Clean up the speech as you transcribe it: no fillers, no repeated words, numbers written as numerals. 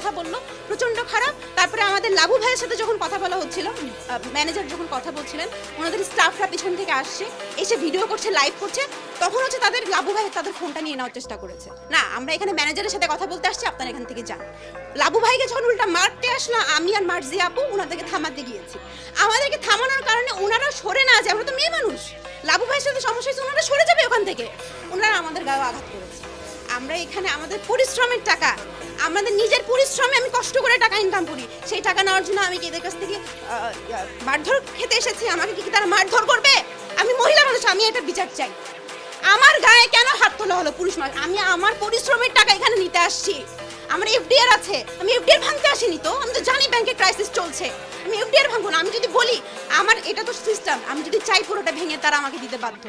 কথা বললো, প্রচণ্ড খারাপ। তারপরে আমাদের লাবু ভাইয়ের সাথে যখন কথা বলা হচ্ছিল, ম্যানেজার যখন কথা বলছিলেন, ওনাদের স্টাফরা পিছন থেকে আসছে, এসে ভিডিও করছে, লাইভ করছে, তখন হচ্ছে তাদের লাবু ভাই তাদের ফোনটা নিয়ে নেওয়ার চেষ্টা করেছে। না, আমরা এখানে ম্যানেজারের সাথে কথা বলতে আসছি, আপনারা এখান থেকে যান। লাবু ভাইকে যখন উল্টা মারতে আসলো, আমি আর মার্জি আপু ওনাদেরকে থামাতে গিয়েছি। আমাদেরকে থামানোর কারণে ওনারা সরে না যায়, আমরা তো মেয়ে মানুষ। লাবু ভাইয়ের সাথে সমস্যা হয়েছে, ওনারা সরে যাবে ওখান থেকে, ওনারা আমাদের গায়ে আঘাত করেছে। আমরা এখানে আমাদের পরিশ্রমের টাকা, আমাদের নিজের পরিশ্রমে আমি কষ্ট করে টাকা ইনকাম করি, সেই টাকা নেওয়ার জন্য আমি কি এদের কাছ থেকে মারধর খেতে এসেছি? আমাকে কি তারা মারধর করবে? আমি মহিলা মানুষ, আমি এটা বিচার চাই। আমার গায়ে কেন হাত তোলা হলো পুরুষ মানুষ? আমি আমার পরিশ্রমের টাকা এখানে নিতে আসছি। আমার এফডিআর আছে, আমি এফডিআর ভাঙতে আসিনি তো। আমি তো জানি ব্যাংকে ক্রাইসিস চলছে, আমি এফডিআর ভাঙবো না। আমি যদি বলি আমার এটা তো সিস্টেম, আমি যদি চাই পুরোটা ভেঙে তারা আমাকে দিতে বাধ্য।